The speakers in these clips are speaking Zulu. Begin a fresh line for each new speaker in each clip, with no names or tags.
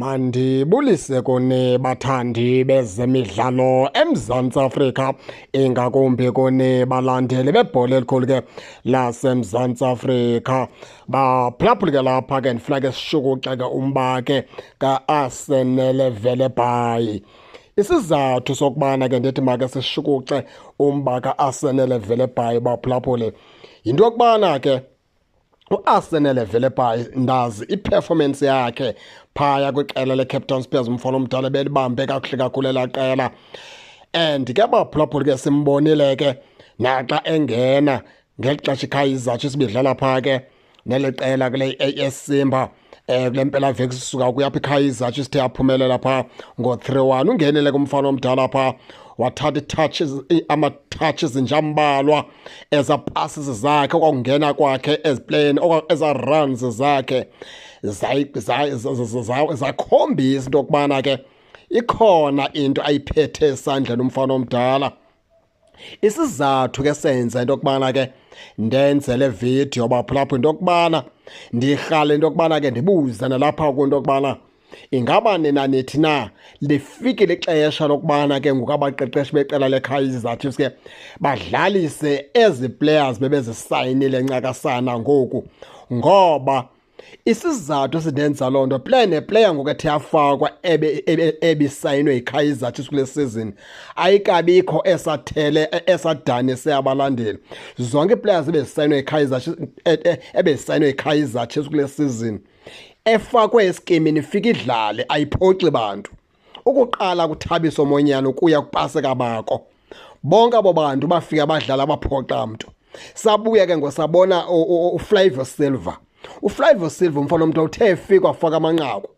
Mandibulise kuni bathandi bezemidlalo eMzantsi Afrika, ingakumbi kuni balandeli bebhola elikhulu ke laseMzantsi Afrika. Baphulaphula ke lapha ke ndifuna ke sishukuxe ke umba ke kaArsenal Velebhayi. Isizathu sokubana ke ndithi make sishukuxe umba kaArsenal Velebhayi baphulaphule yinto yokubana ke uArsenal Velebhayi ndazi iperformance yakhe phaya kwiqela leCaptain Spurs umfana omdala belibambe kakuhle kakhulu elaa qela. And ke baphulaphula ke simbonile ke naxa engena ngeli xesha iKaizer Chiefs ibidlala phaa ke neli qela kule AS Simba kule mpelaveki sisuka kuyapha iKaizer Chiefs ithe yaphumelela phaa ngo-3-1. Ungenele kumfana omdala phaa wathatha ama-touches njambalwa eza-passes zakhe okwakungena kwakhe eziplayini eza-runs zakhe zakhombisa into yokubana ke ikhona into ayiphethe esandleni umfana omdala. Isizathu ke senza into yokubana ke ndenze le video baphulaphula into yokubana ndirhale into yokubana ke ndibuze nalapha kwinto yokubana ingaba nina nithi na lifikile ixesha lokubana ke ngoku abaqeqeshi beqela leKaizer Chiefs ke badlalise ezi players bebezisayinile ncakasana ngoku, ngoba isizathu esindenza loo nto player ngoku ethe yafakwa ebisayinwe yiKaizer Chiefs kule season ayikabikho esadanise abalandeli. Zonke iiplayers ebezisayinwe yiKaizer Chiefs kule season efakwe eskimini ifika idlale ayiphoxi bantu. Ukuqala kuThabiso Monyane ukuya kuPaseka Bako, bonke abo bantu bafika badlala baphoxa mntu. Sabuya ke ngosabona uFlavio Silva. uFlavio Silva umfana omntu uthe efika wafaka amanqaku,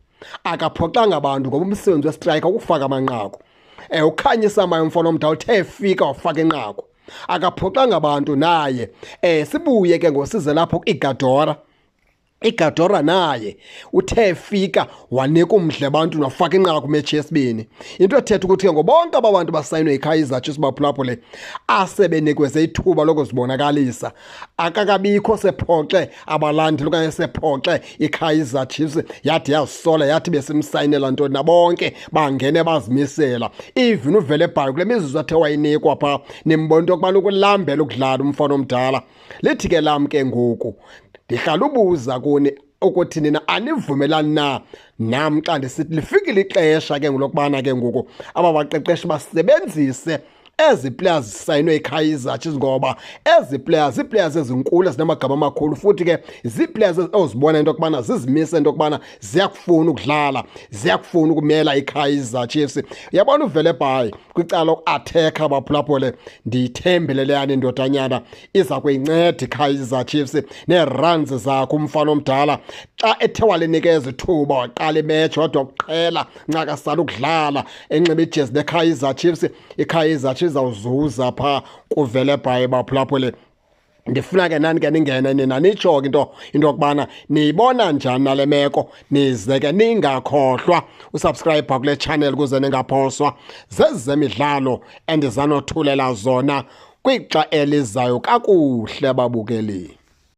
akaphoxanga abantu ngoba umsebenzi westriker ukufaka amanqaku. Ukhanyisa maye umfana omntu uthe efika wafaka inqaku, akaphoxanga abantu naye. Sibuye ke ngosize lapho iGadora naye uthe efika wanika umdle abantu nofaka inqaku mechi yesibini. Into ethetha ukuthi ke ngobonke aba bantu basayinwe yiKaizer Chiefs baphulaphule asebenikweze ithuba lokuzibonakalisa, akakabikho sephoxe abalandeli okanye sephoxe iKaizer Chiefs yathi yazisola yathi besimsayinela ntoni, nabonke bangene bazimisela. Even uVelebhayi kule mizuzu athe wayinikwa phaa nimbona into yokubana ukulambela ukudlala umfana omdala. Lithi ke lam ke ngoku ndihlala ubuza kuni ukuthi nina anivumelani na nam xa ndisithi lifikile ixesha ke ngolokubana ke ngoku aba baqeqeshi basebenzise ezi players zisayinwe yiKaizer Chiefs, ngoba ezi players ziiplayers ezinkulu ezinamagama amakhulu, futhi ke ziiplayers ozibona into yokubana zizimise into yokubana ziyakufuna ukudlala, ziyakufuna ukumela iKaizer Chiefs. Uyabona uVelebhayi kwicala loku-athekha baphulaphule ndiyithembile leyana indodanyana iza kuyinceda iKaizer Chiefs nee-runs zakhe umfana omdala. Xa ethe walinikeza ithuba waqala imetshi wadwa ukuqhela ncakasana ukudlala enxiba ijezi leKaizer Chiefs, iKaizer Chiefs izawuzuza phaa kuVelebhayi baphulaphule. Ndifuna ke nani ke ningene nina nitsho ke into yokubana niyibona njani nale meko, nize ke ningakhohlwa usubscribe kule channel ukuze ningaphoswa zezemidlalo endizanothulela zona kwixa elizayo kakuhle babukeli.